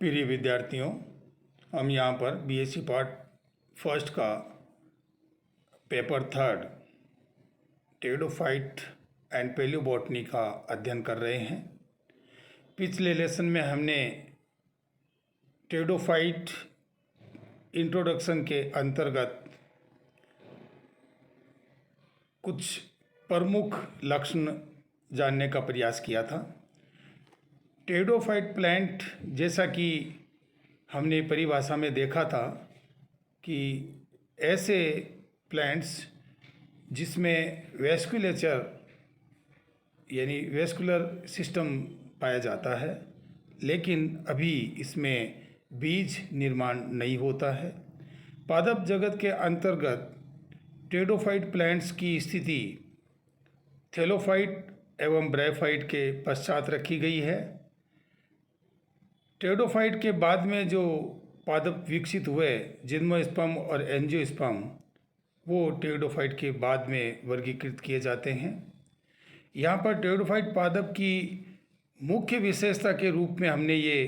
प्रिय विद्यार्थियों, हम यहाँ पर बीएससी पार्ट फर्स्ट का paper third pteridophyte and palaeobotany का अध्ययन कर रहे हैं। पिछले लेसन में हमने टेरिडोफाइट इंट्रोडक्शन के अंतर्गत कुछ प्रमुख लक्षण जानने का प्रयास किया था। टेरिडोफाइट प्लांट, जैसा कि हमने परिभाषा में देखा था कि ऐसे प्लांट्स जिसमें वेस्कुलेचर यानी वेस्कुलर सिस्टम पाया जाता है, लेकिन अभी इसमें बीज निर्माण नहीं होता है। पादप जगत के अंतर्गत टेरिडोफाइट प्लांट्स की स्थिति थैलोफाइट एवं ब्रायोफाइट के पश्चात रखी गई है। टेरिडोफाइट के बाद में जो पादप विकसित हुए, जिम्नोस्पर्म और एंजियोस्पर्म, वो टेरिडोफाइट के बाद में वर्गीकृत किए जाते हैं। यहाँ पर टेरिडोफाइट पादप की मुख्य विशेषता के रूप में हमने ये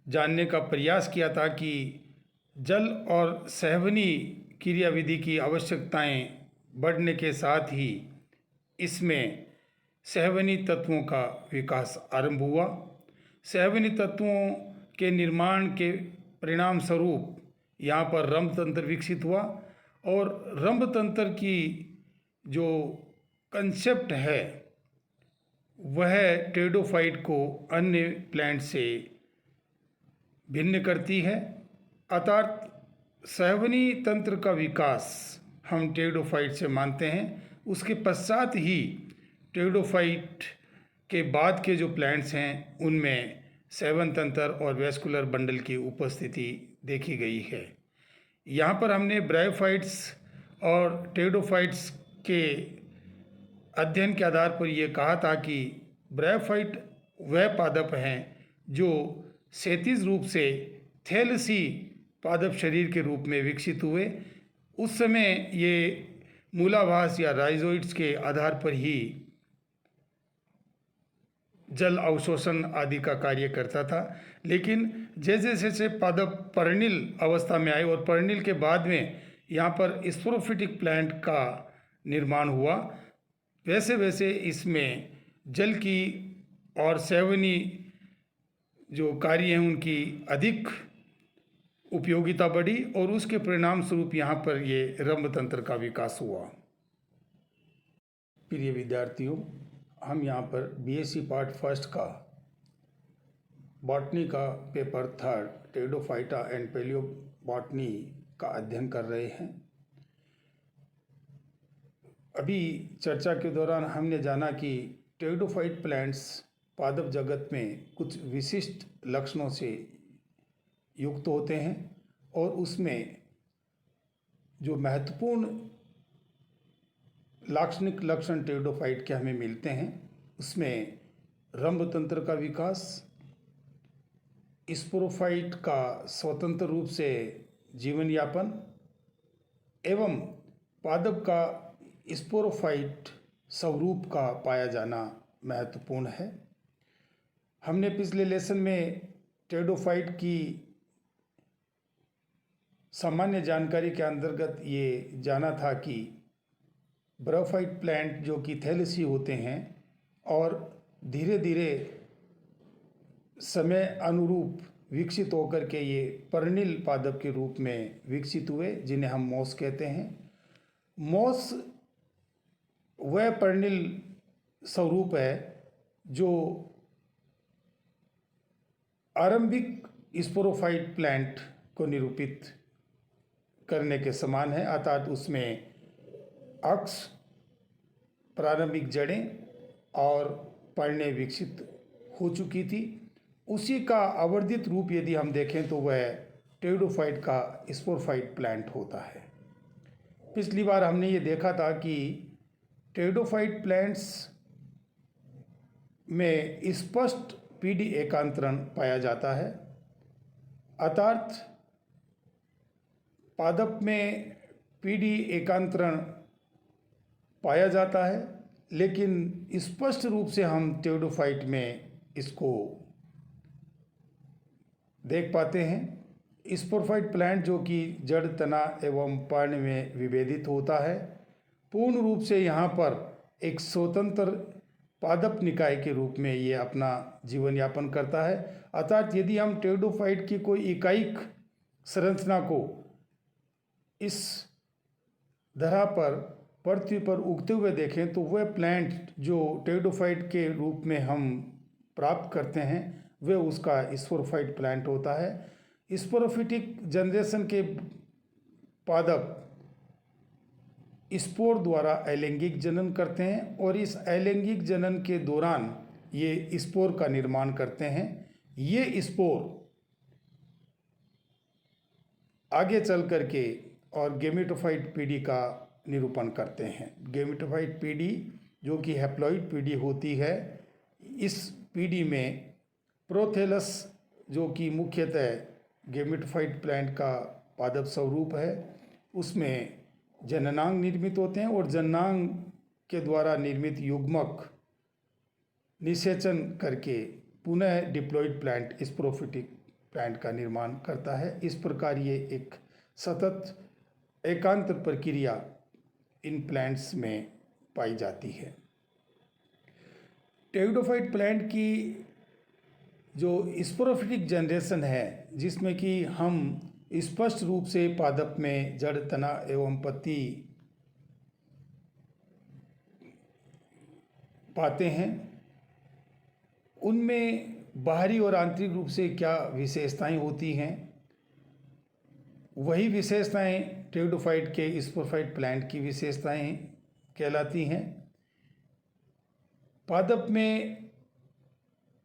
जानने का प्रयास किया था कि जल और सहवनी क्रियाविधि की आवश्यकताएं बढ़ने के साथ ही इसमें सहवनी तत्वों का विकास आरंभ हुआ। सहवनी तत्वों के निर्माण के परिणाम स्वरूप यहाँ पर रंभ तंत्र विकसित हुआ और रंभ तंत्र की जो कंसेप्ट है वह टेरिडोफाइट को अन्य प्लांट से भिन्न करती है। अर्थात सहवनी तंत्र का विकास हम टेरिडोफाइट से मानते हैं। उसके पश्चात ही टेरिडोफाइट के बाद के जो प्लांट्स हैं उनमें सेवन तंत्र और वेस्कुलर बंडल की उपस्थिति देखी गई है। यहाँ पर हमने ब्रायोफाइट्स और टेरिडोफाइट्स के अध्ययन के आधार पर यह कहा था कि ब्रायोफाइट वह पादप हैं जो क्षैतिज रूप से थैलेसी पादप शरीर के रूप में विकसित हुए। उस समय ये मूलाभास या राइजोइड्स के आधार पर ही जल अवशोषण आदि का कार्य करता था, लेकिन जैसे जैसे पादप पर्णिल अवस्था में आए और पर्णिल के बाद में यहाँ पर स्पोरोफिटिक प्लांट का निर्माण हुआ, वैसे वैसे इसमें जल की और सहवनी जो कार्य हैं उनकी अधिक उपयोगिता बढ़ी और उसके परिणाम स्वरूप यहाँ पर ये रंभ तंत्र का विकास हुआ। प्रिय विद्यार्थियों, हम यहाँ पर बीएससी पार्ट फर्स्ट का बॉटनी का paper third pteridophyta and palaeobotany का अध्ययन कर रहे हैं। अभी चर्चा के दौरान हमने जाना कि टेरिडोफाइट प्लांट्स पादप जगत में कुछ विशिष्ट लक्षणों से युक्त होते हैं और उसमें जो महत्वपूर्ण लाक्षणिक लक्षण टेरिडोफाइट के हमें मिलते हैं उसमें रंभ तंत्र का विकास, स्पोरोफाइट का स्वतंत्र रूप से जीवन यापन एवं पादप का स्पोरोफाइट स्वरूप का पाया जाना महत्वपूर्ण है। हमने पिछले लेसन में टेरिडोफाइट की सामान्य जानकारी के अंतर्गत ये जाना था कि ब्रायोफाइट प्लांट जो कि थैलेसी होते हैं और धीरे धीरे समय अनुरूप विकसित होकर के ये पर्णिल पादप के रूप में विकसित हुए, जिन्हें हम मोस कहते हैं। मोस वह पर्णिल स्वरूप है जो आरंभिक स्पोरोफाइट प्लांट को निरूपित करने के समान है, अर्थात उसमें अक्ष, प्रारंभिक जड़ें और पर्णें विकसित हो चुकी थी। उसी का आवर्धित रूप यदि हम देखें तो वह टेरिडोफाइट का स्पोरोफाइट प्लांट होता है। पिछली बार हमने ये देखा था कि टेरिडोफाइट प्लांट्स में स्पष्ट पीडी एकांतरण पाया जाता है, अर्थात पादप में पीडी एकांतरण पाया जाता है, लेकिन स्पष्ट रूप से हम टेरिडोफाइट में इसको देख पाते हैं। स्पोरोफाइट प्लांट जो कि जड़, तना एवं पर्ण में विभेदित होता है, पूर्ण रूप से यहाँ पर एक स्वतंत्र पादप निकाय के रूप में ये अपना जीवन यापन करता है। अर्थात यदि हम टेरिडोफाइट की कोई इकाइक संरचना को इस धरा पर पृथ्वी पर उगते हुए देखें तो वह प्लांट जो टेरिडोफाइट के रूप में हम प्राप्त करते हैं वह उसका स्पोरोफाइट प्लांट होता है। स्पोरोफिटिक जनरेशन के पादप स्पोर द्वारा अलैंगिक जनन करते हैं और इस अलैंगिक जनन के दौरान ये स्पोर का निर्माण करते हैं। ये स्पोर आगे चल करके और गेमेटोफाइट पीढ़ी का निरूपण करते हैं। गेमेटोफाइट पीढ़ी जो कि हैप्लॉइड पीढ़ी होती है, इस पीढ़ी में प्रोथेलस जो कि मुख्यतः गेमेटोफाइट प्लांट का पादप स्वरूप है, उसमें जननांग निर्मित होते हैं और जननांग के द्वारा निर्मित युग्मक निषेचन करके पुनः डिप्लॉइड प्लांट स्पोरोफिटिक प्लांट का निर्माण करता है। इस प्रकार ये एक सतत एकांतर प्रक्रिया इन प्लांट्स में पाई जाती है। टेरिडोफाइट प्लांट की जो स्पोरोफिटिक जनरेशन है, जिसमें कि हम स्पष्ट रूप से पादप में जड़, तना एवं पत्ती पाते हैं, उनमें बाहरी और आंतरिक रूप से क्या विशेषताएं होती हैं, वही विशेषताएं टेरिडोफाइट के स्पोरोफाइट प्लांट की विशेषताएं कहलाती हैं। पादप में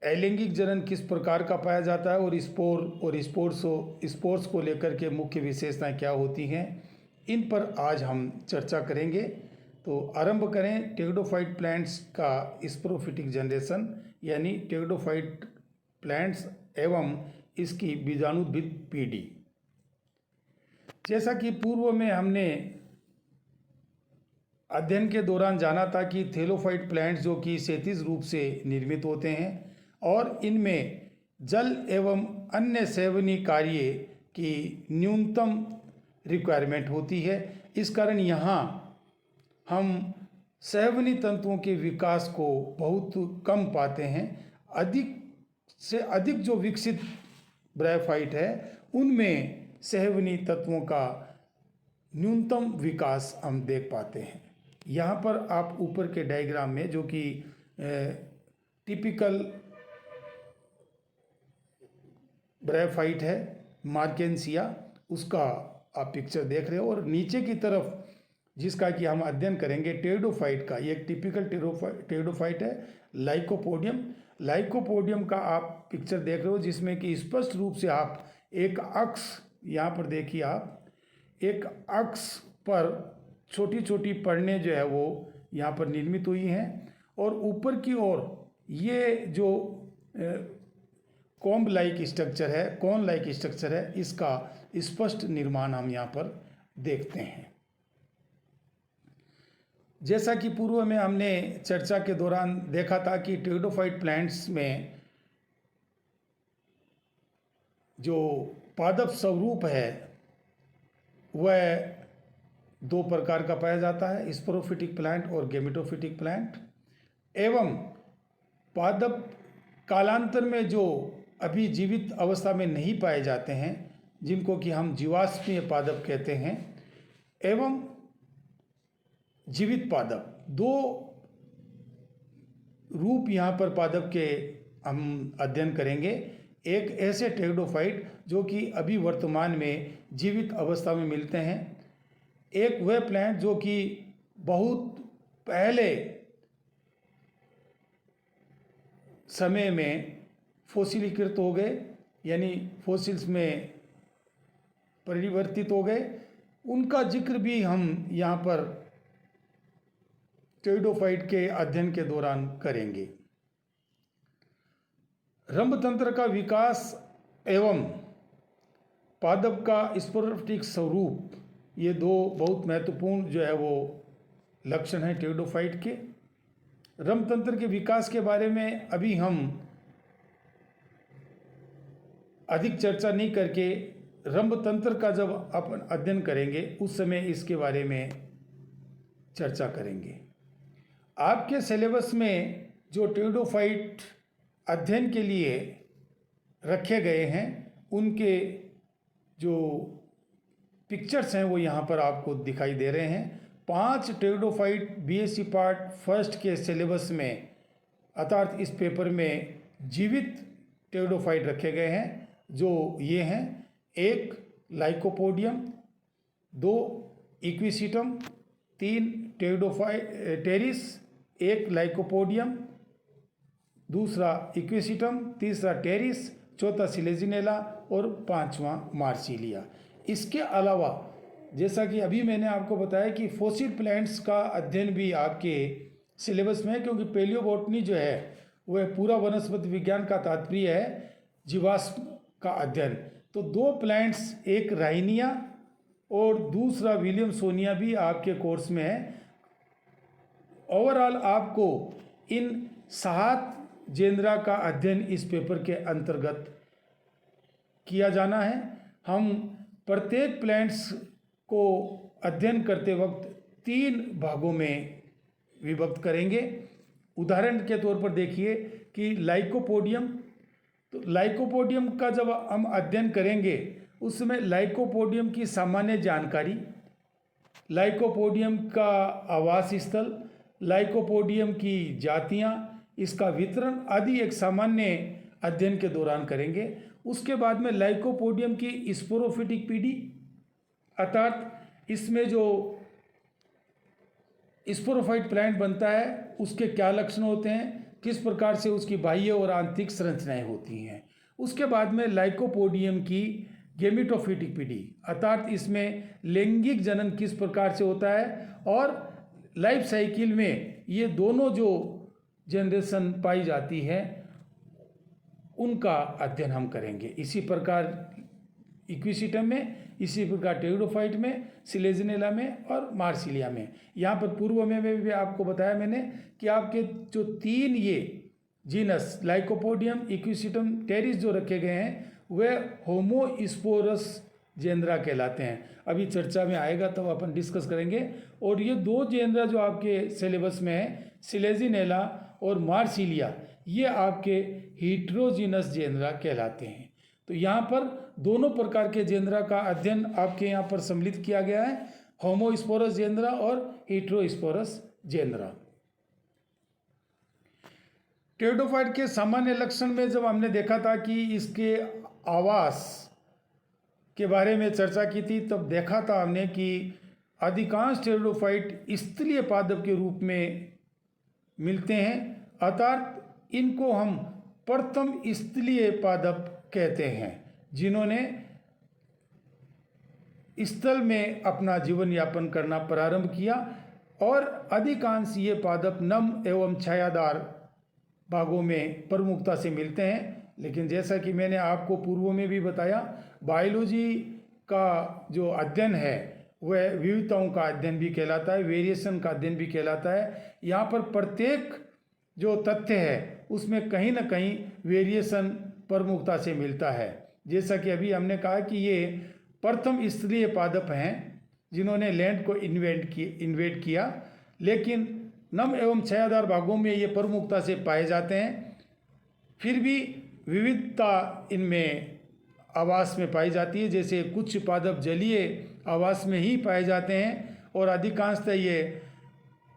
अलैंगिक जनन किस प्रकार का पाया जाता है और स्पोर्स को लेकर के मुख्य विशेषताएं क्या होती हैं, इन पर आज हम चर्चा करेंगे। तो आरंभ करें टेरिडोफाइट प्लांट्स का स्पोरोफिटिक जनरेशन, यानी टेरिडोफाइट प्लांट्स एवं इसकी बीजाणुद्भिद पीढ़ी। जैसा कि पूर्व में हमने अध्ययन के दौरान जाना था कि थैलोफाइट प्लांट्स जो कि क्षैतिज रूप से निर्मित होते हैं और इनमें जल एवं अन्य सेवनीय कार्य की न्यूनतम रिक्वायरमेंट होती है। इस कारण यहाँ हम सेवनीय तंतुओं के विकास को बहुत कम पाते हैं। अधिक से अधिक जो विकसित ब्रायोफाइट है उनमें सेवनीय तत्वों का न्यूनतम विकास हम देख पाते हैं। यहाँ पर आप ऊपर के डायग्राम में जो कि टिपिकल ब्रायोफाइट है मार्केंसिया, उसका आप पिक्चर देख रहे हो, और नीचे की तरफ जिसका कि हम अध्ययन करेंगे टेरिडोफाइट का, ये एक टिपिकल टेरिडोफाइट है लाइकोपोडियम। लाइकोपोडियम का आप पिक्चर देख रहे हो जिसमें कि स्पष्ट रूप से आप एक अक्ष, यहाँ पर देखिए आप एक अक्ष पर छोटी छोटी पर्णें जो है वो यहाँ पर निर्मित हुई हैं और ऊपर की ओर ये जो कॉम्ब लाइक स्ट्रक्चर है, कॉन लाइक स्ट्रक्चर है, इसका स्पष्ट निर्माण हम यहाँ पर देखते हैं। जैसा कि पूर्व में हमने चर्चा के दौरान देखा था कि टेरिडोफाइट प्लांट्स में जो पादप स्वरूप है वह दो प्रकार का पाया जाता है, स्पोरोफिटिक प्लांट और गेमेटोफिटिक प्लांट। एवं पादप कालांतर में जो अभी जीवित अवस्था में नहीं पाए जाते हैं, जिनको कि हम जीवाश्मीय पादप कहते हैं, एवं जीवित पादप, दो रूप यहाँ पर पादप के हम अध्ययन करेंगे। एक ऐसे टेरिडोफाइट जो कि अभी वर्तमान में जीवित अवस्था में मिलते हैं, एक वह प्लांट जो कि बहुत पहले समय में फोसिलीकृत हो गए, यानी फोसिल्स में परिवर्तित हो गए, उनका जिक्र भी हम यहाँ पर टेरिडोफाइट के अध्ययन के दौरान करेंगे। रंभतंत्र का विकास एवं पादप का स्पोरोफिटिक स्वरूप, ये दो बहुत महत्वपूर्ण जो है वो लक्षण हैं टेरिडोफाइट के। रंभतंत्र के विकास के बारे में अभी हम अधिक चर्चा नहीं करके रंभतंत्र का जब अपन अध्ययन करेंगे उस समय इसके बारे में चर्चा करेंगे। आपके सिलेबस में जो टेरिडोफाइट अध्ययन के लिए रखे गए हैं उनके जो पिक्चर्स हैं वो यहाँ पर आपको दिखाई दे रहे हैं। 5 टेरिडोफाइट बीएससी पार्ट फर्स्ट के सिलेबस में अर्थात इस पेपर में जीवित टेरिडोफाइट रखे गए हैं जो ये हैं: 1 लाइकोपोडियम, 2 इक्विसिटम, 3 टेरिस, 1 लाइकोपोडियम, दूसरा इक्विसिटम, तीसरा टेरिस, चौथा सिलेजिनेला और 5वां मार्सिलिया। इसके अलावा जैसा कि अभी मैंने आपको बताया कि फॉसिल प्लांट्स का अध्ययन भी आपके सिलेबस में है, क्योंकि पेलियोबोटनी जो है वह पूरा वनस्पति विज्ञान का तात्पर्य है जीवाश्म का अध्ययन। तो 2 प्लांट्स, एक राइनिया और दूसरा विलियमसोनिया भी आपके कोर्स में है। ओवरऑल आपको इन 7 जेनरा का अध्ययन इस पेपर के अंतर्गत किया जाना है। हम प्रत्येक प्लांट्स को अध्ययन करते वक्त 3 भागों में विभक्त करेंगे। उदाहरण के तौर पर देखिए कि लाइकोपोडियम, तो लाइकोपोडियम का जब हम अध्ययन करेंगे उस समय लाइकोपोडियम की सामान्य जानकारी, लाइकोपोडियम का आवास स्थल, लाइकोपोडियम की जातियां, इसका वितरण आदि एक सामान्य अध्ययन के दौरान करेंगे। उसके बाद में लाइकोपोडियम की स्पोरोफिटिक पीढ़ी अर्थात इसमें जो स्पोरोफाइट प्लांट बनता है उसके क्या लक्षण होते हैं, किस प्रकार से उसकी बाह्य और आंतरिक संरचनाएं होती हैं। उसके बाद में लाइकोपोडियम की गेमिटोफिटिक पीढ़ी अर्थात इसमें लैंगिक जनन किस प्रकार से होता है और लाइफ साइकिल में ये दोनों जो जनरेशन पाई जाती है उनका अध्ययन हम करेंगे। इसी प्रकार इक्विसिटम में, इसी प्रकार टेरिडोफाइट में, सिलेजिनेला में और मार्सिलिया में। यहाँ पर पूर्व में भी आपको बताया मैंने कि आपके जो 3 ये जीनस लाइकोपोडियम, इक्विसिटम, टेरिस जो रखे गए हैं वे होमोस्पोरस जेनरा कहलाते हैं। अभी चर्चा में आएगा तब अपन डिस्कस करेंगे। और ये 2 जेनरा जो आपके सिलेबस में है, सिलेजिनेला और मार्सिलिया, ये आपके हीट्रोजीनस जेनरा कहलाते हैं। तो यहाँ पर दोनों प्रकार के जेनरा का अध्ययन आपके यहाँ पर सम्मिलित किया गया है, होमोस्पोरस जेनरा और हीट्रोस्पोरस जेनरा। टेरिडोफाइट के सामान्य लक्षण में जब हमने देखा था कि इसके आवास के बारे में चर्चा की थी तब देखा था हमने कि अधिकांश टेरिडोफाइट स्थलीय पादप के रूप में मिलते हैं अर्थात इनको हम प्रथम स्थलीय पादप कहते हैं जिन्होंने स्थल में अपना जीवन यापन करना प्रारंभ किया। और अधिकांश ये पादप नम एवं छायादार भागों में प्रमुखता से मिलते हैं। लेकिन जैसा कि मैंने आपको पूर्व में भी बताया, बायोलॉजी का जो अध्ययन है वह विविधताओं का अध्ययन भी कहलाता है, वेरिएशन का अध्ययन भी कहलाता है। यहाँ पर प्रत्येक जो तथ्य है उसमें कहीं ना कहीं वेरिएशन प्रमुखता से मिलता है। जैसा कि अभी हमने कहा कि ये प्रथम स्थलीय पादप हैं जिन्होंने लैंड को इन्वेट किया, लेकिन नम एवं छायादार भागों में ये प्रमुखता से पाए जाते हैं। फिर भी विविधता इनमें आवास में पाई जाती है, जैसे कुछ पादप जलीय आवास में ही पाए जाते हैं और अधिकांशतः ये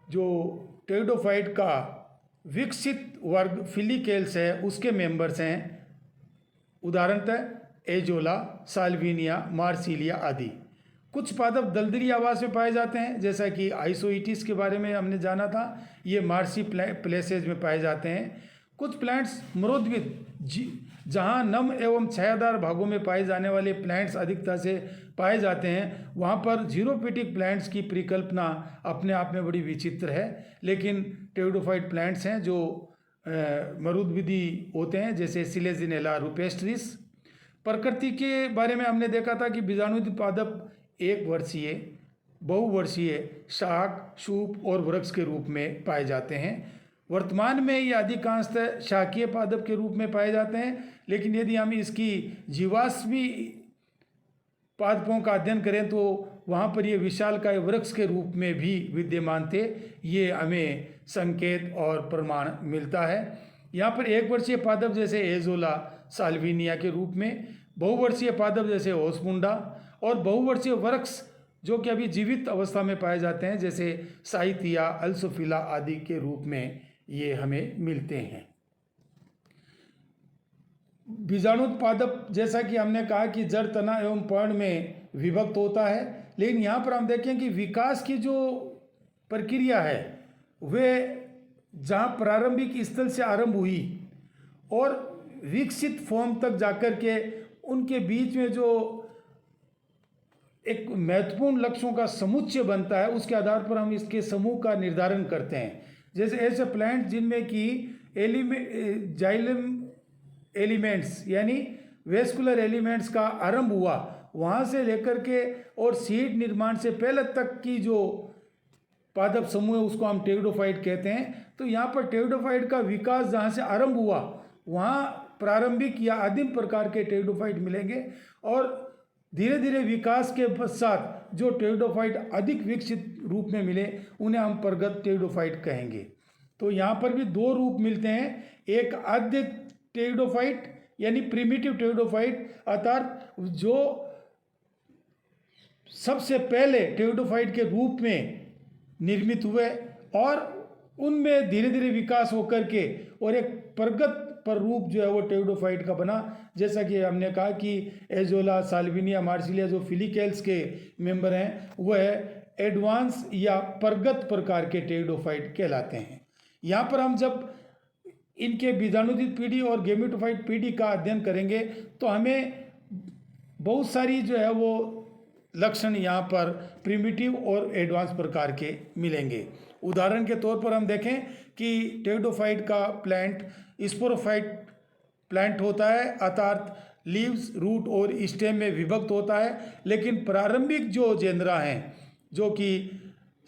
जो टेरिडोफाइट का विकसित वर्ग फिलिकेल्स है उसके मेंबर्स हैं, उदाहरणतः एजोला, साल्विनिया, मार्सिलिया आदि। कुछ पादप दलदली आवास में पाए जाते हैं जैसा कि आइसोइटिस के बारे में हमने जाना था, ये मार्सी प्लेसेज में पाए जाते हैं। कुछ प्लांट्स मरोद्भिद जहाँ नम एवं छायादार भागों में पाए जाने वाले प्लांट्स अधिकता से पाए जाते हैं वहाँ पर जीरोफिटिक प्लांट्स की परिकल्पना अपने आप में बड़ी विचित्र है। लेकिन टेरिडोफाइट प्लांट्स हैं जो मरुद्भिदी होते हैं जैसे सिलेजिनेला रुपेस्ट्रिस। प्रकृति के बारे में हमने देखा था कि बीजाणुयुक्त पादप 1 वर्षीय, बहुवर्षीय, शाक, शूप और वृक्ष के रूप में पाए जाते हैं। वर्तमान में ये अधिकांशतः शाकीय पादप के रूप में पाए जाते हैं, लेकिन यदि हम इसकी जीवाश्मी पादपों का अध्ययन करें तो वहाँ पर ये विशालकाय वृक्ष के रूप में भी विद्यमान थे। ये हमें संकेत और प्रमाण मिलता है। यहाँ पर एक वर्षीय पादप जैसे एजोला साल्विनिया के रूप में, बहुवर्षीय पादप जैसे ओसमुंडा और बहुवर्षीय वृक्ष जो कि अभी जीवित अवस्था में पाए जाते हैं जैसे साइथिया, अल्सोफिला आदि के रूप में ये हमें मिलते हैं। बीजाणुत पादप जैसा कि हमने कहा कि जड़, तना एवं पर्ण में विभक्त होता है, लेकिन यहाँ पर हम देखें कि विकास की जो प्रक्रिया है वे जहाँ प्रारंभिक स्थल से आरंभ हुई और विकसित फॉर्म तक जाकर के उनके बीच में जो एक महत्वपूर्ण लक्ष्यों का समुच्चय बनता है, उसके आधार पर हम इसके समूह का निर्धारण करते हैं। जैसे ऐसे प्लांट जिनमें कि जाइलम एलिमेंट्स यानी वेस्कुलर एलिमेंट्स का आरंभ हुआ, वहाँ से लेकर के और सीड निर्माण से पहले तक की जो पादप समूह है उसको हम टेरिडोफाइट कहते हैं। तो यहाँ पर टेरिडोफाइट का विकास जहाँ से आरंभ हुआ वहाँ प्रारंभिक या आदिम प्रकार के टेरिडोफाइट मिलेंगे और धीरे धीरे विकास के पश्चात जो टेरिडोफाइट अधिक विकसित रूप में मिले उन्हें हम प्रगत टेरिडोफाइट कहेंगे। तो यहाँ पर भी दो रूप मिलते हैं, एक आद्य टेरिडोफाइट यानी प्रिमिटिव टेरिडोफाइट अर्थात जो सबसे पहले टेरिडोफाइट के रूप में निर्मित हुए और उनमें धीरे धीरे विकास होकर के और एक प्रगत पर रूप जो है वो टेरिडोफाइट का बना। जैसा कि हमने कहा कि एजोला, साल्विनिया, मार्सिलिया जो फिलिकेल्स के मेंबर हैं वह एडवांस या प्रगत प्रकार के टेरिडोफाइट कहलाते हैं। यहाँ पर हम जब इनके बीजाणुदित पीढ़ी और गेमेटोफाइट पीढ़ी का अध्ययन करेंगे तो हमें बहुत सारी जो है वो लक्षण यहाँ पर प्रिमिटिव और एडवांस प्रकार के मिलेंगे। उदाहरण के तौर पर हम देखें कि टेरिडोफाइट का प्लांट स्पोरोफाइट प्लांट होता है अर्थात लीव्स, रूट और स्टेम में विभक्त होता है, लेकिन प्रारंभिक जो जेनरा हैं जो कि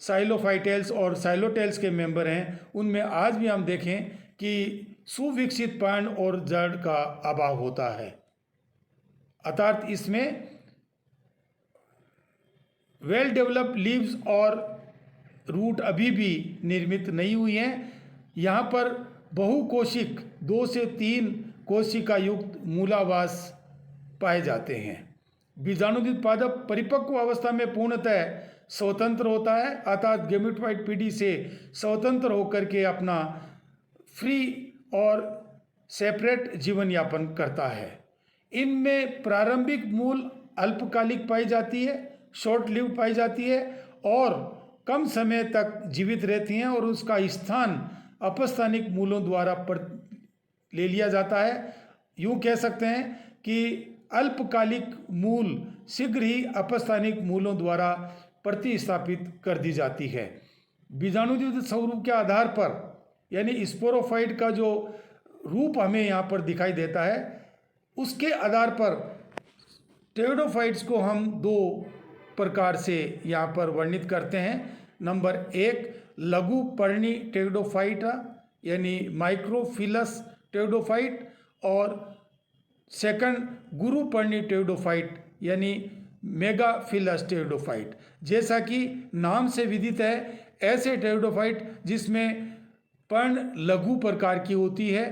साइलोफाइटेल्स और साइलोटेल्स के मेंबर हैं उनमें आज भी हम देखें कि सुविकसित पर्ण और जड़ का अभाव होता है अर्थात इसमें वेल डेवलप्ड लीव्स और रूट अभी भी निर्मित नहीं हुई हैं। यहाँ पर बहुकोशिक 2 से 3 कोशिका युक्त मूलावास पाए जाते हैं। बीजाणुदित पादप परिपक्व अवस्था में पूर्णतः स्वतंत्र होता है अर्थात गेमेटोफाइट पीढ़ी से स्वतंत्र होकर के अपना फ्री और सेपरेट जीवन यापन करता है। इनमें प्रारंभिक मूल अल्पकालिक पाई जाती है, शॉर्ट लिव पाई जाती है और कम समय तक जीवित रहती हैं और उसका स्थान अपस्थानिक मूलों द्वारा ले लिया जाता है। यूँ कह सकते हैं कि अल्पकालिक मूल शीघ्र ही अपस्थानिक मूलों द्वारा प्रतिस्थापित कर दी जाती है। बीजाणुयुक्त स्वरूप के आधार पर यानी स्पोरोफाइट का जो रूप हमें यहाँ पर दिखाई देता है उसके आधार पर टेरिडोफाइट्स को हम 2 प्रकार से यहाँ पर वर्णित करते हैं। नंबर 1 लघु पर्णी टेरिडोफाइट यानी माइक्रोफिलस टेरिडोफाइट और सेकंड गुरु पर्णी टेरिडोफाइट यानी मेगाफिलस टेरिडोफाइट। जैसा कि नाम से विदित है ऐसे टेरिडोफाइट जिसमें पर्ण लघु प्रकार की होती है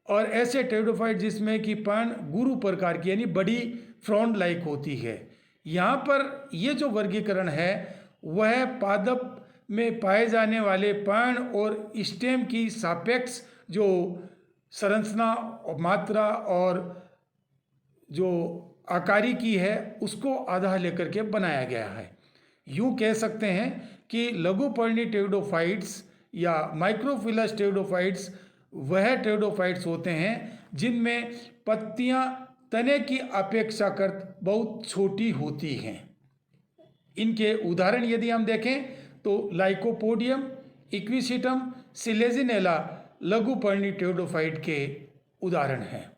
और ऐसे टेरिडोफाइट जिसमें कि पर्ण गुरु प्रकार की यानी बड़ी फ्रॉन्ड लाइक होती है। यहाँ पर ये जो वर्गीकरण है वह पादप में पाए जाने वाले पर्ण और स्टेम की सापेक्ष जो संरचना, मात्रा और जो आकारी की है उसको आधार लेकर के बनाया गया है। यूँ कह सकते हैं कि लघु पर्णी टेरिडोफाइट्स या माइक्रोफिलस टेरिडोफाइट्स वह टेरिडोफाइट्स होते हैं जिनमें पत्तियां तने की अपेक्षाकृत बहुत छोटी होती हैं। इनके उदाहरण यदि हम देखें तो लाइकोपोडियम, इक्विसिटम, सिलेजिनेला लघु पर्णी टेरिडोफाइट के उदाहरण हैं।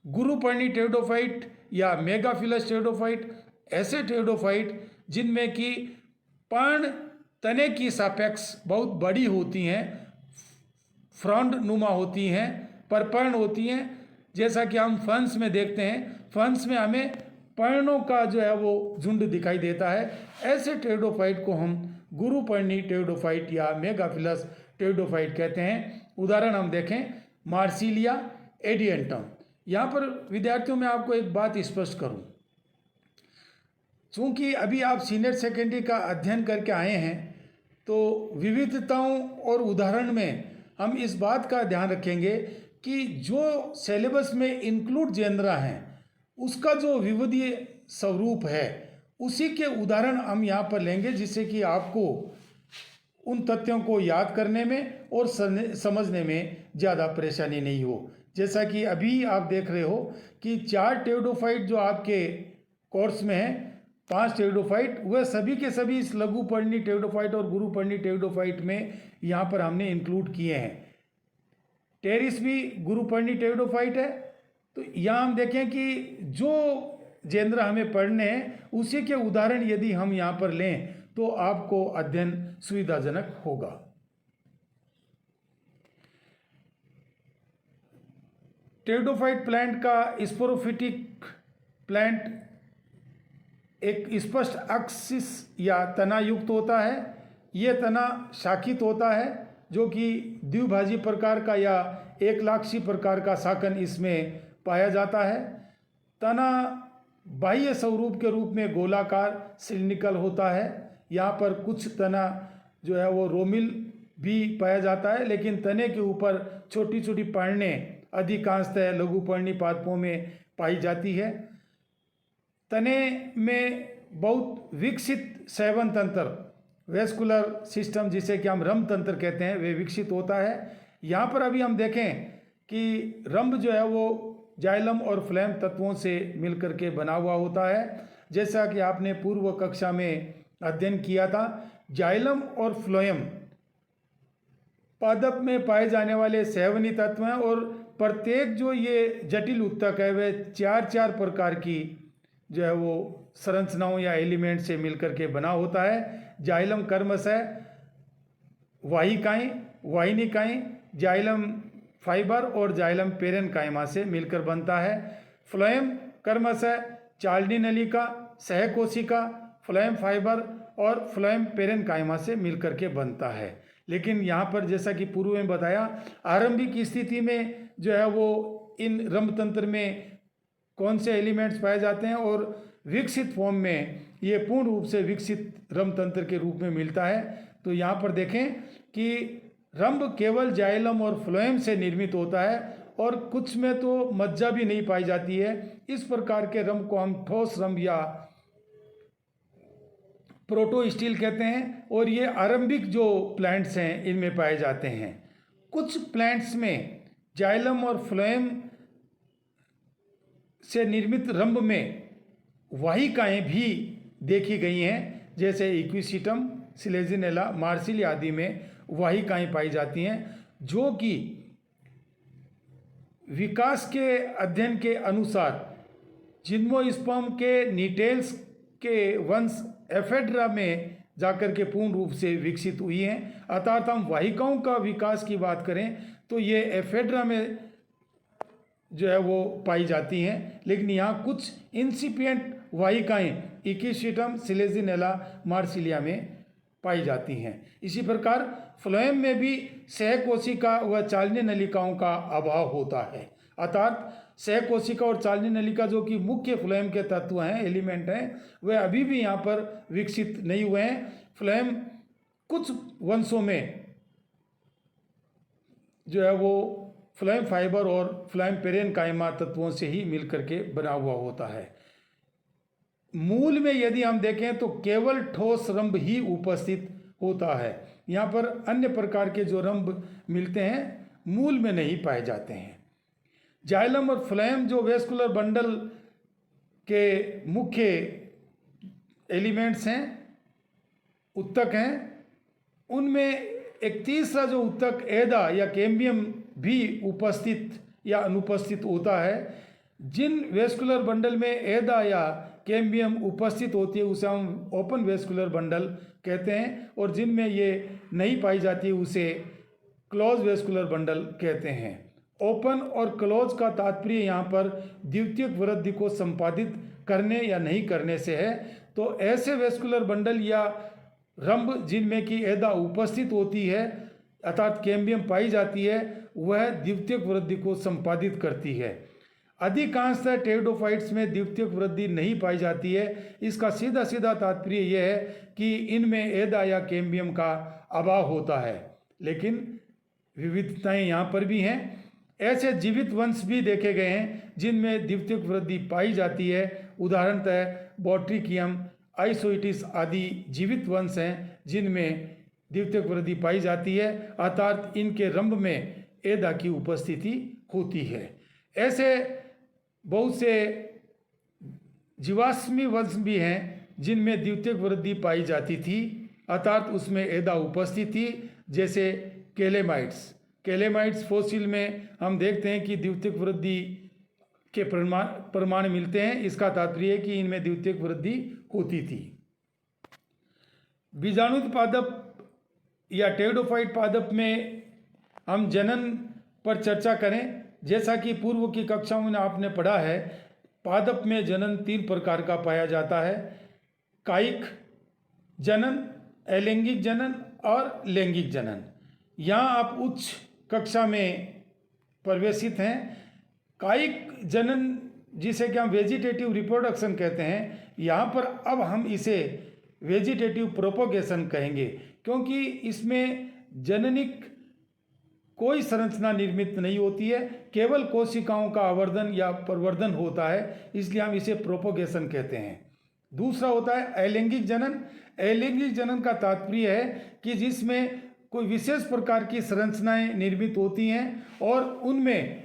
गुरु पर्णी टेरिडोफाइट या मेगाफिलस टेरिडोफाइट ऐसे टेरिडोफाइट जिनमें कि पर्ण तने की सापेक्ष बहुत बड़ी होती हैं, फ्रॉन्ड नुमा होती हैं, परपर्ण होती हैं। जैसा कि हम फंस में देखते हैं, फंस में हमें पर्णों का जो है वो झुंड दिखाई देता है। ऐसे टेरिडोफाइट को हम गुरुपर्णी टेरिडोफाइट या मेगाफिलस टेरिडोफाइट कहते हैं। उदाहरण हम देखें, मार्सिलिया एडियंटम। यहाँ पर विद्यार्थियों में आपको एक बात स्पष्ट करूँ, चूँकि अभी आप सीनियर सेकेंडरी का अध्ययन करके आए हैं, तो विविधताओं और उदाहरण में हम इस बात का ध्यान रखेंगे कि जो सिलेबस में इंक्लूड जेनरा हैं उसका जो विविधीय स्वरूप है उसी के उदाहरण हम यहाँ पर लेंगे, जिससे कि आपको उन तथ्यों को याद करने में और समझने में ज़्यादा परेशानी नहीं हो। जैसा कि अभी आप देख रहे हो कि 4 टेरिडोफाइट जो आपके कोर्स में है, 5 टेरिडोफाइट, वह सभी के सभी इस लघुपर्णी टेरिडोफाइट और गुरुपर्णी टेरिडोफाइट में यहाँ पर हमने इंक्लूड किए हैं। टेरिस भी गुरुपर्णी टेरिडोफाइट है। तो यहाँ हम देखें कि जो जेनरा हमें पढ़ने हैं उसी के उदाहरण यदि हम यहाँ पर लें तो आपको अध्ययन सुविधाजनक होगा। टेरिडोफाइट प्लांट का स्पोरोफिटिक प्लांट एक स्पष्ट एक्सिस या तना युक्त होता है। यह तना शाखित होता है जो कि द्विभाजी प्रकार का या एकलाक्षी प्रकार का शाकन इसमें पाया जाता है। तना बाह्य स्वरूप के रूप में गोलाकार सिलिंड्रिकल होता है। यहाँ पर कुछ तना जो है वो रोमिल भी पाया जाता है, लेकिन तने के ऊपर छोटी छोटी पर्णें अधिकांशतः लघुपर्णी पादपों में पाई जाती है। तने में बहुत विकसित सेवन तंत्र, वेस्कुलर सिस्टम जिसे कि हम रंभ तंत्र कहते हैं, वे विकसित होता है। यहाँ पर अभी हम देखें कि रंभ जो है वो जाइलम और फ्लेम तत्वों से मिलकर के बना हुआ होता है। जैसा कि आपने पूर्व कक्षा में अध्ययन किया था, जाइलम और फ्लोएम पादप में पाए जाने वाले सहवनी तत्व हैं और प्रत्येक जो ये जटिल उत्तक है वह 4 प्रकार की जो है वो संरचनाओं या एलिमेंट से मिलकर के बना होता है। जाइलम कर्मशः वाहिकाएं, वाहिनिकाएं, जाइलम फाइबर और जाइलम पेरेनकाइमा से मिलकर बनता है। फ्लोएम कर्मशः चाल्डी नलिका, सहकोशिका, फ्लोएम फाइबर और फ्लोएम पेरेनकाइमा से मिलकर के बनता है। लेकिन यहाँ पर जैसा कि पूर्व में बताया, आरंभिक स्थिति में जो है वो इन रंभ तंत्र में कौन से एलिमेंट्स पाए जाते हैं और विकसित फॉर्म में ये पूर्ण रूप से विकसित रंभ तंत्र के रूप में मिलता है। तो यहाँ पर देखें कि रंभ केवल जाइलम और फ्लोएम से निर्मित होता है और कुछ में तो मज्जा भी नहीं पाई जाती है। इस प्रकार के रंभ को हम ठोस रंभ या प्रोटोस्टिल कहते हैं और ये आरंभिक जो प्लांट्स हैं इनमें पाए जाते हैं। कुछ प्लांट्स में जाइलम और फ्लोएम से निर्मित रंभ में वाहिकाएं भी देखी गई हैं, जैसे इक्विसिटम, सिलेजिनेला, मार्सिलिया आदि में वाहिकाएं पाई जाती हैं, जो कि विकास के अध्ययन के अनुसार जिम्नोस्पर्म के नीटेल्स के वंश एफेड्रा में जाकर के पूर्ण रूप से विकसित हुई हैं। अर्थात हम वाहिकाओं का विकास की बात करें तो ये एफेड्रा में जो है वो पाई जाती हैं, लेकिन यहाँ कुछ इंसिपिएंट वाहिकाएं इक्विसिटम, सिलेजिनेला, मार्सिलिया में पाई जाती हैं। इसी प्रकार फ्लोएम में भी सहकोशिका व चालनी नलिकाओं का अभाव होता है। अर्थात सहकोशिका और चालनी नलिका जो कि मुख्य फ्लोएम के तत्व हैं, एलिमेंट हैं, वे अभी भी यहाँ पर विकसित नहीं हुए हैं। फ्लोएम कुछ वंशों में जो है वो फ्लोएम फाइबर और फ्लोएम पेरेनकाइमा तत्वों से ही मिलकर के बना हुआ होता है। मूल में यदि हम देखें तो केवल ठोस रंभ ही उपस्थित होता है। यहाँ पर अन्य प्रकार के जो रंभ मिलते हैं मूल में नहीं पाए जाते हैं। जाइलम और फ्लोएम जो वेस्कुलर बंडल के मुख्य एलिमेंट्स हैं, उत्तक हैं, उनमें एक तीसरा जो उत्तक एदा या कैम्बियम भी उपस्थित या अनुपस्थित होता है। जिन वेस्कुलर बंडल में एदा या कैम्बियम उपस्थित होती है उसे हम ओपन वेस्कुलर बंडल कहते हैं और जिनमें ये नहीं पाई जाती उसे क्लोज वेस्कुलर बंडल कहते हैं। ओपन और क्लोज का तात्पर्य यहाँ पर द्वितीयक वृद्धि को संपादित करने या नहीं करने से है। तो ऐसे वेस्कुलर बंडल या रंभ जिनमें की एदा उपस्थित होती है अर्थात कैम्बियम पाई जाती है, वह द्वितीयक वृद्धि को संपादित करती है। अधिकांशतः टेरिडोफाइट्स में द्वितीयक वृद्धि नहीं पाई जाती है। इसका सीधा सीधा तात्पर्य यह है कि इनमें एदा या कैम्बियम का अभाव होता है, लेकिन विविधताएं यहाँ पर भी हैं। ऐसे जीवित वंश भी देखे गए हैं जिनमें द्वितीयक वृद्धि पाई जाती है। उदाहरणतः बॉट्रिकियम, आइसोइटिस आदि जीवित वंश हैं जिनमें द्वितीयक वृद्धि पाई जाती है, अर्थात इनके रंभ में एदा की उपस्थिति होती है। ऐसे बहुत से जीवाश्मी वंश भी हैं जिनमें द्वितीयक वृद्धि पाई जाती थी, अर्थात उसमें एदा उपस्थित थी, जैसे कैलेमाइट्स फॉसिल में हम देखते हैं कि द्वितीयक वृद्धि के प्रमाण मिलते हैं। इसका तात्पर्य है कि इनमें द्वितीयक वृद्धि होती थी। बीजाणुत पादप या टेरिडोफाइट पादप में हम जनन पर चर्चा करें। जैसा कि पूर्व की कक्षाओं में आपने पढ़ा है, पादप में जनन 3 प्रकार का पाया जाता है: कायिक जनन, अलैंगिक जनन और लैंगिक जनन। यहाँ आप उच्च कक्षा में प्रवेशित हैं। कायिक जनन जिसे कि हम वेजिटेटिव रिप्रोडक्शन कहते हैं, यहाँ पर अब हम इसे वेजिटेटिव प्रोपोगेशन कहेंगे, क्योंकि इसमें जननिक कोई संरचना निर्मित नहीं होती है, केवल कोशिकाओं का आवर्धन या प्रवर्धन होता है, इसलिए हम इसे प्रोपोगेशन कहते हैं। दूसरा होता है अलैंगिक जनन। अलैंगिक जनन का तात्पर्य है कि जिसमें कोई विशेष प्रकार की संरचनाएं निर्मित होती हैं और उनमें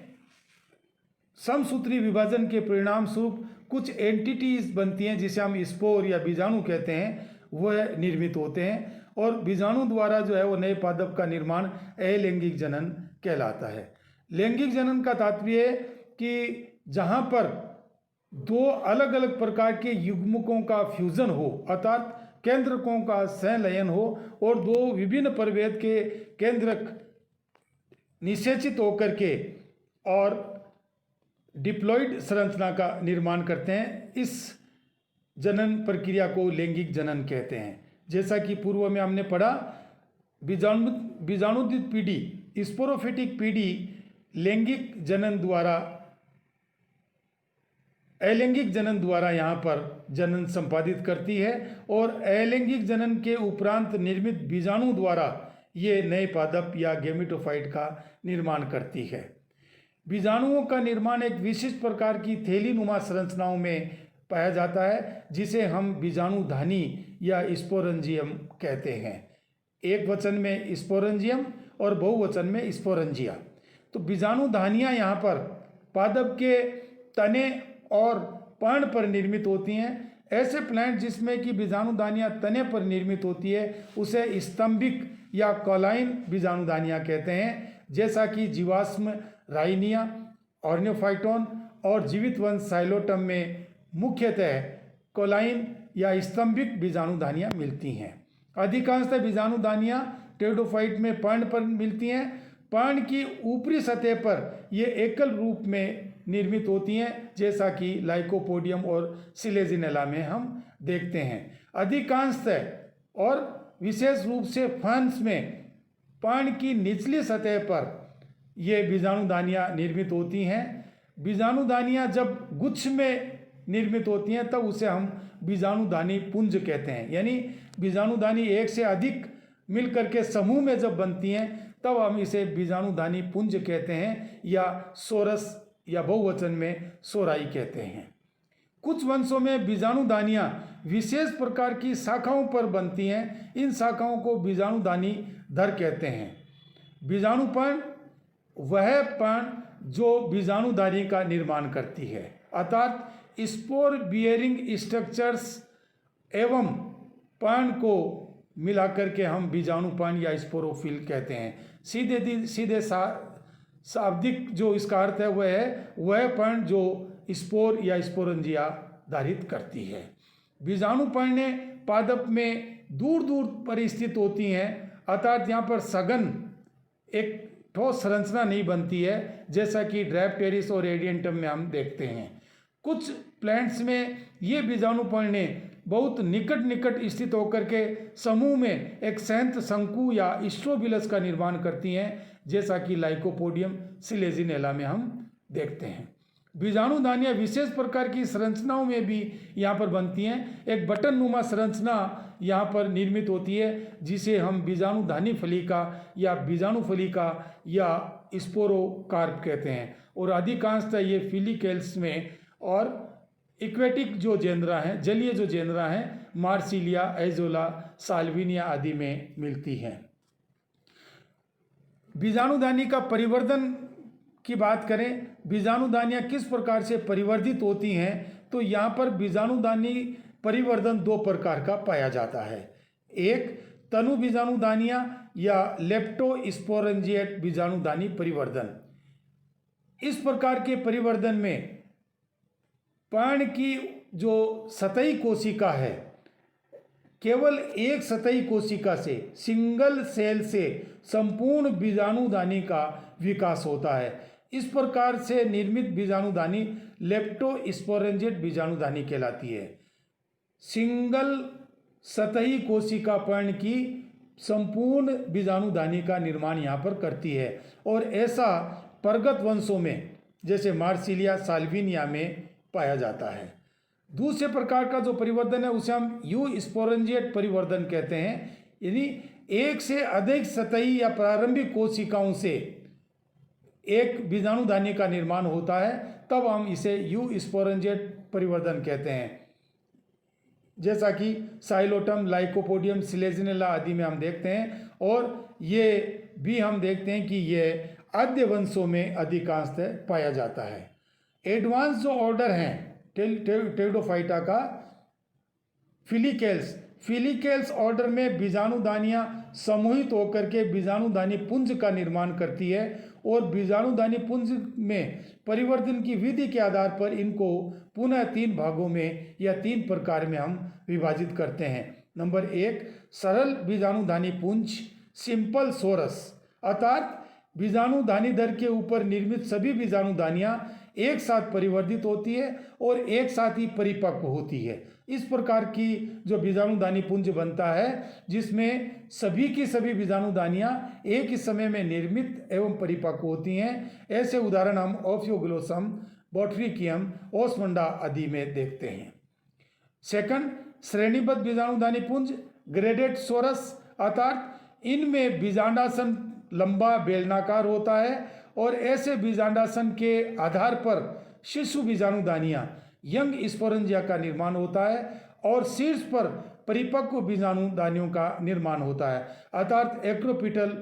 समसूत्री विभाजन के परिणाम स्वरूप कुछ एंटिटीज बनती हैं जिसे हम स्पोर या बीजाणु कहते हैं, वह निर्मित होते हैं और बीजाणु द्वारा जो है वो नए पादप का निर्माण अलैंगिक जनन कहलाता है। लैंगिक जनन का तात्पर्य है कि जहाँ पर 2 अलग अलग प्रकार के युग्मकों का फ्यूजन हो, अर्थात केंद्रकों का संलयन हो और 2 विभिन्न प्रभेद के केंद्रक निषेचित होकर के और डिप्लॉइड संरचना का निर्माण करते हैं। इस जनन प्रक्रिया को लैंगिक जनन कहते हैं। जैसा कि पूर्व में हमने पढ़ा, बीजाणुदित पीढ़ी, स्पोरोफिटिक पीढ़ी लैंगिक जनन द्वारा अलैंगिक जनन द्वारा यहाँ पर जनन संपादित करती है और अलैंगिक जनन के उपरांत निर्मित बीजाणु द्वारा ये नए पादप या गैमेटोफाइट का निर्माण करती है। बीजाणुओं का निर्माण एक विशिष्ट प्रकार की थैलीनुमा संरचनाओं में पाया जाता है, जिसे हम बीजाणुधानी या स्पोरेंजियम कहते हैं। एक वचन में स्पोरेंजियम और बहुवचन में स्पोरेंजिया। तो बीजाणुधानियाँ यहाँ पर पादप के तने और पर्ण पर निर्मित होती हैं। ऐसे प्लांट जिसमें कि बीजाणुधानियाँ तने पर निर्मित होती है उसे स्तंभिक या कॉलाइन बीजाणुधानियाँ कहते हैं, जैसा कि जीवाश्म राइनिया, ऑर्नियोफाइटोन और जीवित वंश साइलोटम में मुख्यतः कॉलाइन या स्तंभिक बीजाणुधानियाँ मिलती हैं। अधिकांशतः बीजाणुधानियाँ टेरिडोफाइट में पर्ण पर मिलती हैं। पर्ण की ऊपरी सतह पर ये एकल रूप में निर्मित होती हैं, जैसा कि लाइकोपोडियम और सिलेजिनेला में हम देखते हैं। अधिकांशतः और विशेष रूप से फर्न्स में पर्ण की निचली सतह पर ये बीजाणुधानियाँ निर्मित होती हैं। बीजाणुधानियाँ जब गुच्छ में निर्मित होती हैं तब उसे हम बीजाणुधानी पुंज कहते हैं, यानी बीजाणुधानी एक से अधिक मिलकर के समूह में जब बनती हैं तब हम इसे बीजाणुधानी पुंज कहते हैं, या सोरस या बहुवचन में सोराई कहते हैं। कुछ वंशों में बीजाणुधानियाँ विशेष प्रकार की शाखाओं पर बनती हैं। इन शाखाओं को बीजाणुधानी धर कहते हैं। बीजाणुपर्ण वह पर्ण जो बीजाणुधानी का निर्माण करती है, अर्थात स्पोर बियरिंग स्ट्रक्चर्स एवं पर्ण को मिलाकर के हम बीजाणुपर्ण या स्पोरोफिल कहते हैं। सीधे शाब्दिक जो इसका अर्थ है वह पर्ण जो स्पोर या स्पोरेंजिया धारित करती है। बीजाणुपर्णें पादप में दूर दूर पर स्थित होती हैं, अर्थात यहाँ पर सघन एक ठोस संरचना नहीं बनती है, जैसा कि ड्रैप्टेरिस और एडियंटम में हम देखते हैं। कुछ प्लांट्स में ये बीजाणु पर्णे बहुत निकट निकट स्थित होकर के समूह में एक संयंत्र शंकु या स्ट्रोबिलस का निर्माण करती हैं, जैसा कि लाइकोपोडियम सिलेजिनेला में हम देखते हैं। बीजाणुदानियां विशेष प्रकार की संरचनाओं में भी यहाँ पर बनती हैं। एक बटन नुमा संरचना यहाँ पर निर्मित होती है, जिसे हम बीजाणुधानी फलिका या बीजाणु फलिका या स्पोरोकार्प कहते हैं। और अधिकांशतः ये फिलिकेल्स में और इक्वेटिक जो जेनरा हैं, जलीय जो जेनरा हैं, मार्सिलिया, एजोला, साल्विनिया आदि में मिलती हैं। बीजाणुदानी का परिवर्धन की बात करें, बीजाणुदानियां किस प्रकार से परिवर्धित होती हैं, तो यहाँ पर बीजाणुदानी परिवर्धन दो प्रकार का पाया जाता है। एक तनु बीजाणुदानियां या लेप्टोस्पोरेंजिएट बीजाणुदानी परिवर्धन। इस प्रकार के परिवर्धन में पर्ण की जो सतही कोशिका है, केवल एक सतही कोशिका से, सिंगल सेल से संपूर्ण बीजाणुदानी का विकास होता है। इस प्रकार से निर्मित बीजाणुदानी लेप्टोस्पोरेंजिएट बीजाणुदानी कहलाती है। सिंगल सतही कोशिका पर्ण की संपूर्ण बीजाणुदानी का निर्माण यहाँ पर करती है। और ऐसा प्रगत वंशों में जैसे मार्सिलिया, साल्विनिया में पाया जाता है। दूसरे प्रकार का जो परिवर्तन है उसे हम यूस्पोरेंजिएट परिवर्तन कहते हैं, यानी एक से अधिक सतही या प्रारंभिक कोशिकाओं से एक बीजाणुदानी का निर्माण होता है, तब हम इसे यूस्पोरेंजिएट परिवर्तन कहते हैं। जैसा कि साइलोटम, लाइकोपोडियम, सिलेजिनेला आदि में हम देखते हैं। और ये भी हम देखते हैं कि ये आद्य वंशों में अधिकांशतः पाया जाता है। एडवांस जो ऑर्डर हैं टेरिडोफाइटा का, फिलिकेल्स ऑर्डर में बीजाणुदानियां समूहित होकर के बीजाणुदानी पुंज का निर्माण करती है। और बीजाणुदानी पुंज में परिवर्तन की विधि के आधार पर इनको पुनः तीन भागों में या तीन प्रकार में हम विभाजित करते हैं। नंबर एक, सरल बीजाणुदानी पुंज, सिंपल सोरस, अर्थात बीजाणुदानी दर के ऊपर निर्मित सभी बीजाणुदानियां एक साथ परिवर्धित होती है और एक साथ ही परिपक्व होती है। इस प्रकार की जो बीजाणुदानी पुंज बनता है, जिसमें सभी की सभी बीजाणुदानियां एक ही समय में निर्मित एवं परिपक्व होती हैं, ऐसे उदाहरण हम ओफियोग्लोसम, बॉट्रिकियम, ओस्मंडा आदि में देखते हैं। सेकंड, श्रेणीबद्ध बीजाणुदानी पुंज, ग्रेडेड सोरस, अर्थात इनमें बीजांडासन लंबा बेलनाकार होता है और ऐसे बीजांडासन के आधार पर शिशु बीजाणुदानियां यंग स्पोरेंजिया का निर्माण होता है और शीर्ष पर परिपक्व बीजाणुदानियों का निर्माण होता है, अर्थात एक्रोपिटल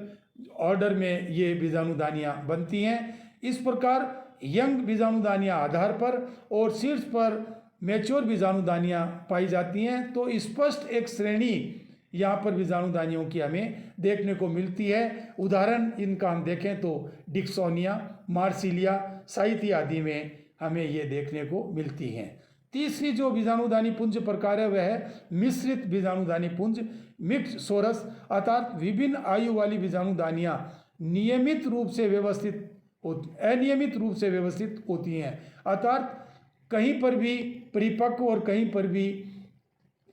ऑर्डर में ये बीजाणुदानियां बनती हैं। इस प्रकार यंग बीजाणुदानियां आधार पर और शीर्ष पर मैच्योर बीजाणुदानियां पाई जाती हैं। तो स्पष्ट एक श्रेणी यहाँ पर बीजाणुदानियों की हमें देखने को मिलती है। उदाहरण इनका हम देखें तो डिक्सोनिया, मार्सिलिया, साइथी आदि में हमें ये देखने को मिलती हैं। तीसरी जो बीजाणुदानी पुंज प्रकार है वह है मिश्रित बीजाणुदानी पुंज, मिक्स्ड सोरस, अर्थात विभिन्न आयु वाली बीजाणुदानियां अनियमित रूप से व्यवस्थित होती हैं, अर्थात कहीं पर भी परिपक्व और कहीं पर भी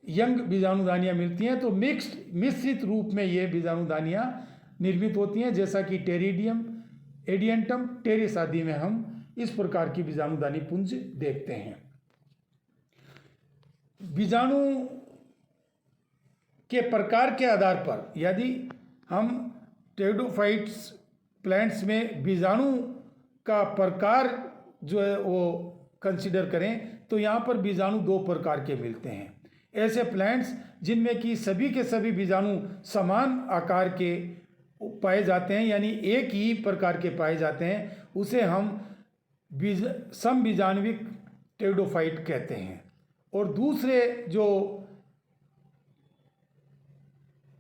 यंग बीजाणुदानियां मिलती हैं। तो मिश्रित रूप में ये बीजाणुदानियां निर्मित होती हैं, जैसा कि टेरिडियम, एडियंटम, टेरिस आदि में हम इस प्रकार की बीजाणुदानी पुंज देखते हैं। बीजाणु के प्रकार के आधार पर यदि हम टेरिडोफाइट्स प्लांट्स में बीजाणु का प्रकार जो है वो कंसीडर करें, तो यहाँ पर बीजाणु दो प्रकार के मिलते हैं। ऐसे प्लांट्स जिनमें कि सभी के सभी बीजाणु समान आकार के पाए जाते हैं, यानी एक ही प्रकार के पाए जाते हैं, उसे हम समबीजाणविक टेरिडोफाइट कहते हैं। और दूसरे जो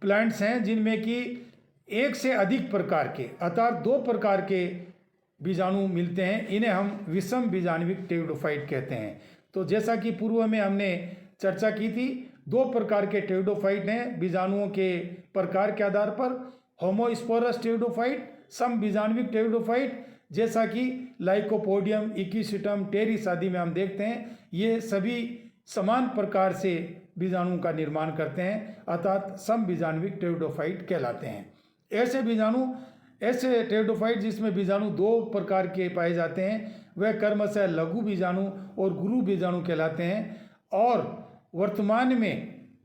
प्लांट्स हैं जिनमें कि एक से अधिक प्रकार के, अर्थात दो प्रकार के बीजाणु मिलते हैं, इन्हें हम विषम बीजाणविक टेरिडोफाइट कहते हैं। तो जैसा कि पूर्व में हमने चर्चा की थी, दो प्रकार के टेरिडोफाइट हैं बीजाणुओं के प्रकार के आधार पर, होमोस्पोरस टेरिडोफाइट, समबीजाणुविक टेरिडोफाइट जैसा कि लाइकोपोडियम, इक्विसिटम, टेरिस आदि में हम देखते हैं, ये सभी समान प्रकार से बीजाणुओं का निर्माण करते हैं, अर्थात समबीजाणुविक टेरिडोफाइट कहलाते हैं। ऐसे टेरिडोफाइट जिसमें बीजाणु दो प्रकार के पाए जाते हैं वह क्रमशः लघु बीजाणु और गुरु बीजाणु कहलाते हैं। और वर्तमान में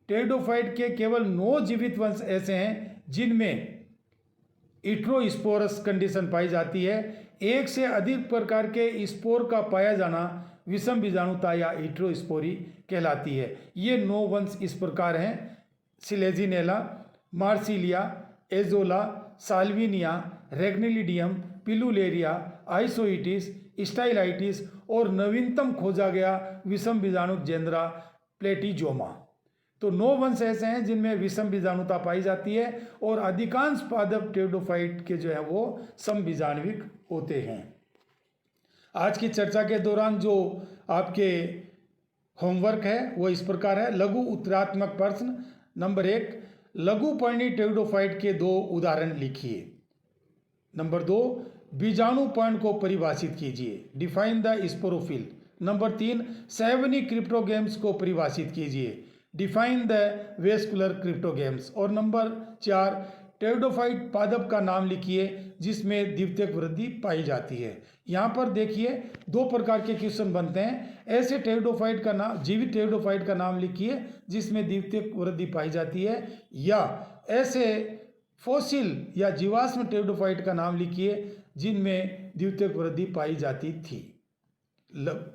टेरिडोफाइट के केवल 9 जीवित वंश ऐसे हैं जिनमें इट्रोस्पोरस कंडीशन पाई जाती है। एक से अधिक प्रकार के स्पोर का पाया जाना विषम बीजाणुता या इट्रोस्पोरी कहलाती है। ये 9 वंश इस प्रकार हैं: सिलेजिनेला, मार्सिलिया, एजोला, साल्विनिया, रेग्निलिडियम, पिलुलेरिया, आइसोइटिस, स्टाइलाइटिस और नवीनतम खोजा गया विषम बीजाणु जेंद्रा प्लेटिजोमा। तो 9 वंश ऐसे हैं जिनमें विषम बीजाणुता पाई जाती है और अधिकांश पादप टेरिडोफाइट के जो है वो समबीजाणुविक होते हैं। आज की चर्चा के दौरान जो आपके होमवर्क है वो इस प्रकार है। लघु उत्तरात्मक प्रश्न नंबर 1, लघु पर्णी टेरिडोफाइट के 2 उदाहरण लिखिए। नंबर 2, बीजाणु पर्ण को परिभाषित कीजिए, डिफाइन द स्पोरोफिल। नंबर 3, सैवनी क्रिप्टोगेम्स को परिभाषित कीजिए, डिफाइन द वेस्कुलर क्रिप्टोगेम्स। और नंबर 4, टेरिडोफाइट पादप का नाम लिखिए जिसमें द्वितीयक वृद्धि पाई जाती है। यहाँ पर देखिए 2 प्रकार के क्वेश्चन बनते हैं। ऐसे टेरिडोफाइट का नाम, जीवित टेरिडोफाइट का नाम लिखिए जिसमें द्वितीयक वृद्धि पाई जाती है, या ऐसे फॉसिल या जीवाश्म टेरिडोफाइट का नाम लिखिए जिनमें द्वितीयक वृद्धि पाई जाती थी।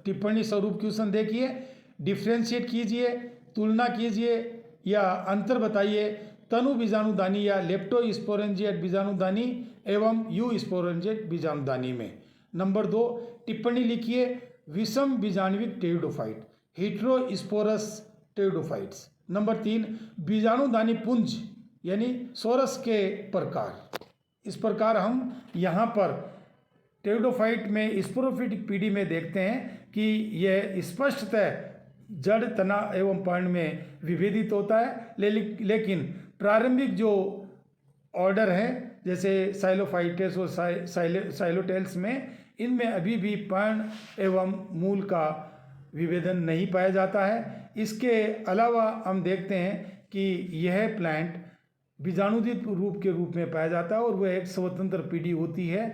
टिप्पणी स्वरूप क्वेश्चन देखिए, डिफ्रेंशिएट कीजिए, तुलना कीजिए या अंतर बताइए तनु बीजाणुदानी या लेप्टोस्पोरेंजिएट बीजाणुदानी एवं यूस्पोरेंजिएट बीजाणुदानी में। नंबर 2, टिप्पणी लिखिए विषम बीजाणुविक टेरिडोफाइट, हेटेरोस्पोरस टेरिडोफाइट्स। नंबर 3, बीजाणुदानी पुंज यानी सोरस के प्रकार। इस प्रकार हम यहाँ पर टेरिडोफाइट में स्पोरोफिटिक पीढ़ी में देखते हैं कि यह स्पष्टतः जड़, तना एवं पर्ण में विभेदित होता है, लेकिन प्रारंभिक जो ऑर्डर है जैसे साइलोफाइटेस और साइलोटेल्स में, इनमें अभी भी पर्ण एवं मूल का विभेदन नहीं पाया जाता है। इसके अलावा हम देखते हैं कि यह प्लांट बीजाणुदित रूप में पाया जाता है और वह एक स्वतंत्र पीढ़ी होती है।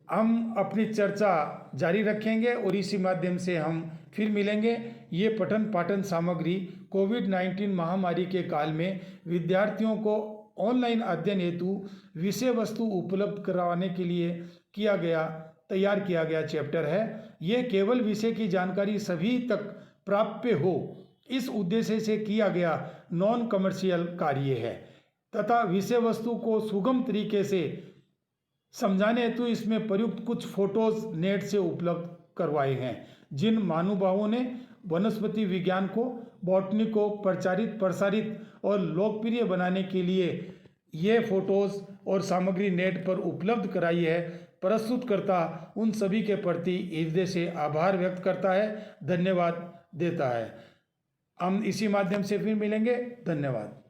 हम अपनी चर्चा जारी रखेंगे और इसी माध्यम से हम फिर मिलेंगे। ये पठन पाठन सामग्री कोविड-19 महामारी के काल में विद्यार्थियों को ऑनलाइन अध्ययन हेतु विषय वस्तु उपलब्ध करवाने के लिए तैयार किया गया चैप्टर है। ये केवल विषय की जानकारी सभी तक प्राप्य हो, इस उद्देश्य से किया गया नॉन कमर्शियल कार्य है तथा विषय वस्तु को सुगम तरीके से समझाने हेतु इसमें प्रयुक्त कुछ फोटोज नेट से उपलब्ध करवाए हैं। जिन महानुभावों ने वनस्पति विज्ञान को, बॉटनी को प्रसारित और लोकप्रिय बनाने के लिए ये फोटोज और सामग्री नेट पर उपलब्ध कराई है, प्रस्तुतकर्ता उन सभी के प्रति हृदय से आभार व्यक्त करता है, धन्यवाद देता है। हम इसी माध्यम से फिर मिलेंगे। धन्यवाद।